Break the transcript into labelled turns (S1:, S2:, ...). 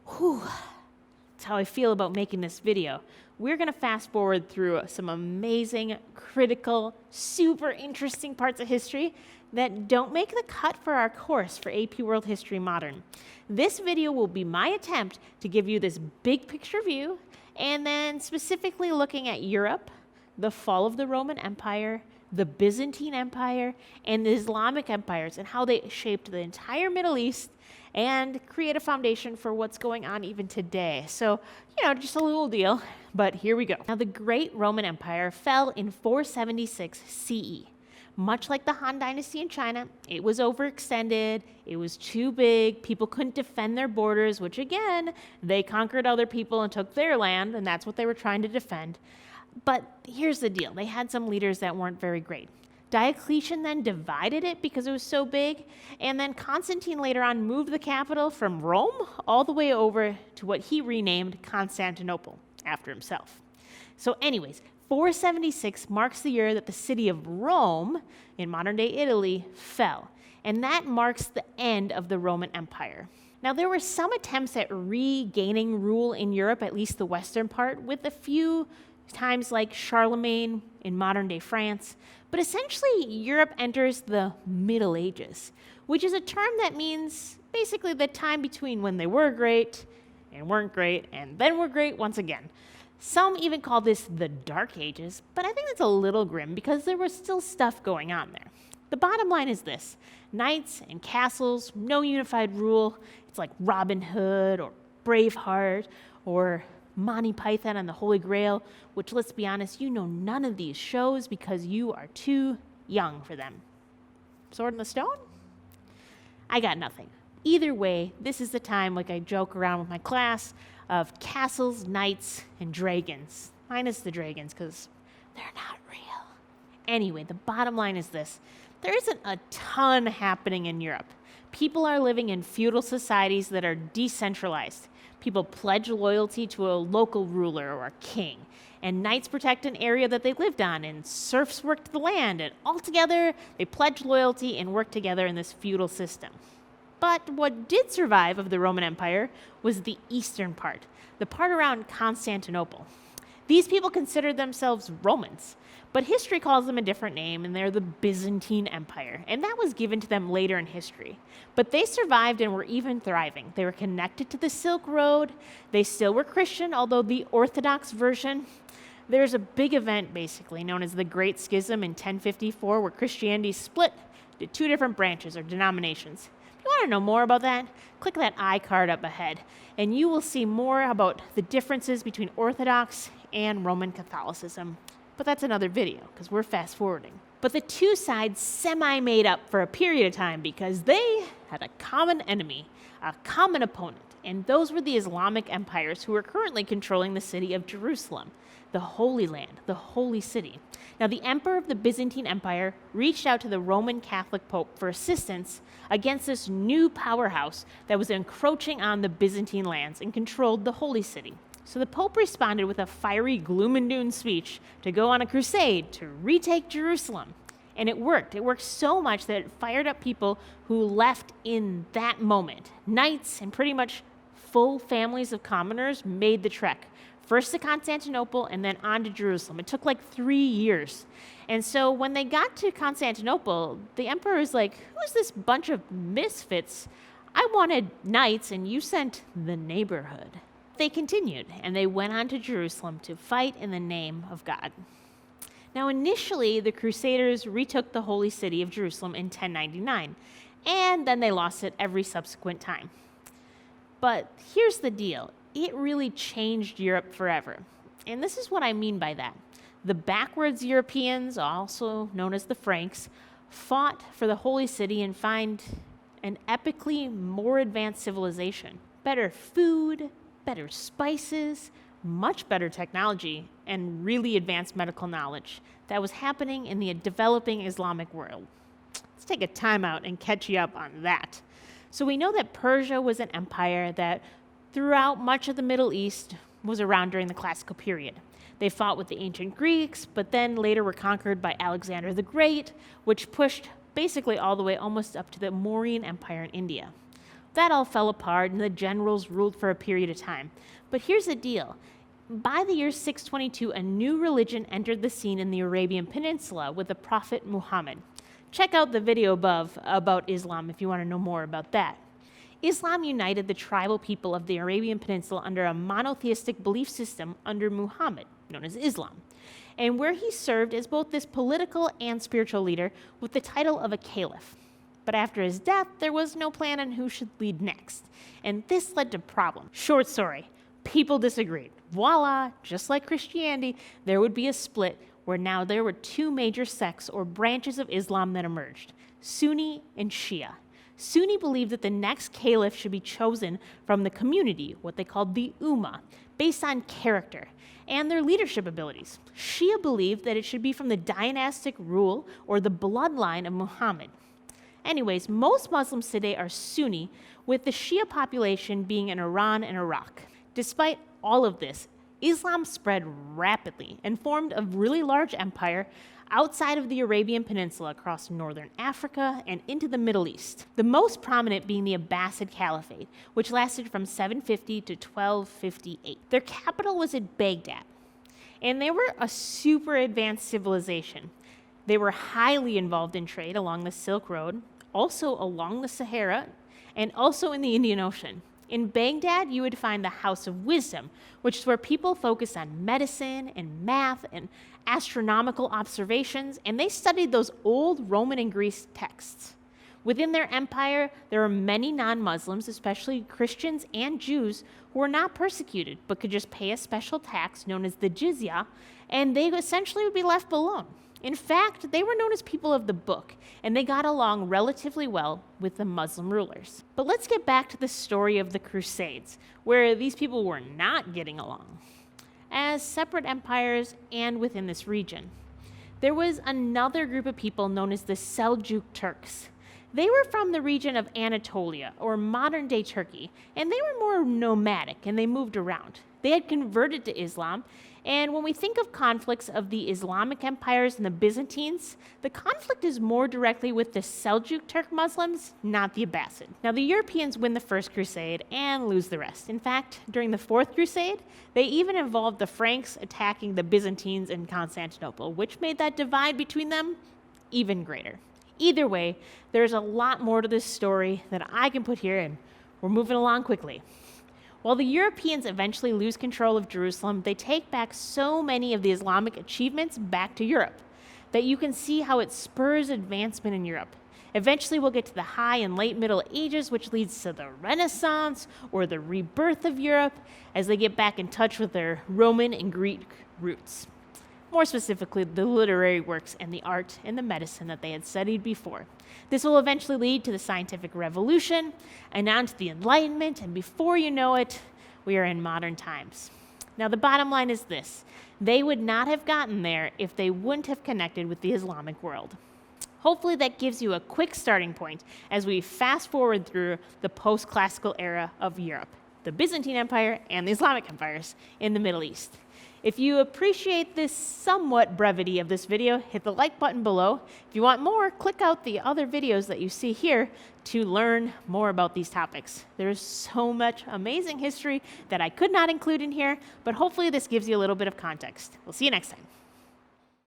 S1: Whew, that's how I feel about making this video. We're gonna fast forward through some amazing, critical, super interesting parts of history that don't make the cut for our course for AP World History Modern. This video will be my attempt to give you this big picture view, and then specifically looking at Europe, the fall of the Roman Empire, the Byzantine Empire, and the Islamic Empires, and how they shaped the entire Middle East and create a foundation for what's going on even today. So, just a little deal, but here we go. Now, the Great Roman Empire fell in 476 CE. Much like the Han Dynasty in China, it was overextended, it was too big, people couldn't defend their borders, which again, they conquered other people and took their land, and that's what they were trying to defend. But here's the deal, they had some leaders that weren't very great. Diocletian then divided it because it was so big, and then Constantine later on moved the capital from Rome all the way over to what he renamed Constantinople after himself. So anyways, 476 marks the year that the city of Rome, in modern-day Italy, fell, and that marks the end of the Roman Empire. Now, there were some attempts at regaining rule in Europe, at least the western part, with a few times like Charlemagne in modern-day France, but essentially Europe enters the Middle Ages, which is a term that means basically the time between when they were great and weren't great and then were great once again. Some even call this the Dark Ages, but I think that's a little grim because there was still stuff going on there. The bottom line is this: knights and castles, no unified rule. It's like Robin Hood or Braveheart or Monty Python and the Holy Grail, which, let's be honest, you know none of these shows because you are too young for them. Sword in the Stone? I got nothing. Either way, this is the time, like I joke around with my class, of castles, knights, and dragons. Minus the dragons, because they're not real. Anyway, the bottom line is this: there isn't a ton happening in Europe. People are living in feudal societies that are decentralized. People pledge loyalty to a local ruler or a king, and knights protect an area that they lived on, and serfs worked the land, and altogether they pledge loyalty and work together in this feudal system. But what did survive of the Roman Empire was the eastern part, the part around Constantinople. These people considered themselves Romans, but history calls them a different name, and they're the Byzantine Empire, and that was given to them later in history. But they survived and were even thriving. They were connected to the Silk Road. They still were Christian, although the Orthodox version. There's a big event, basically, known as the Great Schism in 1054, where Christianity split into two different branches or denominations. If you want to know more about that, click that iCard up ahead, and you will see more about the differences between Orthodox and Roman Catholicism. But that's another video, because we're fast forwarding. But the two sides semi-made up for a period of time because they had a common enemy, a common opponent, and those were the Islamic Empires who were currently controlling the city of Jerusalem, the Holy Land, the Holy City. Now, the emperor of the Byzantine Empire reached out to the Roman Catholic Pope for assistance against this new powerhouse that was encroaching on the Byzantine lands and controlled the Holy City. So the Pope responded with a fiery gloom and doom speech to go on a crusade to retake Jerusalem. And it worked. It worked so much that it fired up people who left in that moment. Knights and pretty much full families of commoners made the trek. First to Constantinople and then on to Jerusalem. It took like 3 years. And so when they got to Constantinople, the emperor was like, who's this bunch of misfits? I wanted knights and you sent the neighborhood. They continued, and they went on to Jerusalem to fight in the name of God. Now, initially, the Crusaders retook the holy city of Jerusalem in 1099, and then they lost it every subsequent time. But here's the deal. It really changed Europe forever. And this is what I mean by that. The backwards Europeans, also known as the Franks, fought for the holy city and found an epically more advanced civilization. Better food, better spices, much better technology, and really advanced medical knowledge that was happening in the developing Islamic world. Let's take a time out and catch you up on that. So we know that Persia was an empire that throughout much of the Middle East was around during the classical period. They fought with the ancient Greeks, but then later were conquered by Alexander the Great, which pushed basically all the way almost up to the Mauryan Empire in India. That all fell apart and the generals ruled for a period of time. But here's the deal. By the year 622, a new religion entered the scene in the Arabian Peninsula with the Prophet Muhammad. Check out the video above about Islam if you want to know more about that. Islam united the tribal people of the Arabian Peninsula under a monotheistic belief system under Muhammad, known as Islam, and where he served as both this political and spiritual leader with the title of a caliph. But after his death, there was no plan on who should lead next, and this led to problems. Short story, people disagreed. Voila, just like Christianity, there would be a split where now there were two major sects or branches of Islam that emerged, Sunni and Shia. Sunni believed that the next caliph should be chosen from the community, what they called the Ummah, based on character and their leadership abilities. Shia believed that it should be from the dynastic rule or the bloodline of Muhammad. Anyways, most Muslims today are Sunni, with the Shia population being in Iran and Iraq. Despite all of this, Islam spread rapidly and formed a really large empire outside of the Arabian Peninsula across northern Africa and into the Middle East. The most prominent being the Abbasid Caliphate, which lasted from 750 to 1258. Their capital was at Baghdad, and they were a super advanced civilization. They were highly involved in trade along the Silk Road, also along the Sahara, and also in the Indian Ocean. In Baghdad, you would find the House of Wisdom, which is where people focused on medicine and math and astronomical observations, and they studied those old Roman and Greek texts. Within their empire, there were many non-Muslims, especially Christians and Jews, who were not persecuted, but could just pay a special tax known as the jizya, and they essentially would be left alone. In fact, they were known as people of the book, and they got along relatively well with the Muslim rulers. But let's get back to the story of the Crusades, where these people were not getting along. As separate empires and within this region, there was another group of people known as the Seljuk Turks. They were from the region of Anatolia, or modern-day Turkey, and they were more nomadic, and they moved around. They had converted to Islam, and when we think of conflicts of the Islamic Empires and the Byzantines, the conflict is more directly with the Seljuk Turk Muslims, not the Abbasid. Now, the Europeans win the First Crusade and lose the rest. In fact, during the Fourth Crusade, they even involved the Franks attacking the Byzantines in Constantinople, which made that divide between them even greater. Either way, there's a lot more to this story that I can put here, and we're moving along quickly. While the Europeans eventually lose control of Jerusalem, they take back so many of the Islamic achievements back to Europe that you can see how it spurs advancement in Europe. Eventually, we'll get to the High and Late Middle Ages, which leads to the Renaissance or the rebirth of Europe as they get back in touch with their Roman and Greek roots. More specifically, the literary works and the art and the medicine that they had studied before. This will eventually lead to the scientific revolution and on to the Enlightenment, and before you know it, we are in modern times. Now, the bottom line is this: they would not have gotten there if they wouldn't have connected with the Islamic world. Hopefully that gives you a quick starting point as we fast forward through the post-classical era of Europe, the Byzantine Empire and the Islamic empires in the Middle East. If you appreciate this somewhat brevity of this video, hit the like button below. If you want more, click out the other videos that you see here to learn more about these topics. There's so much amazing history that I could not include in here, but hopefully this gives you a little bit of context. We'll see you next time.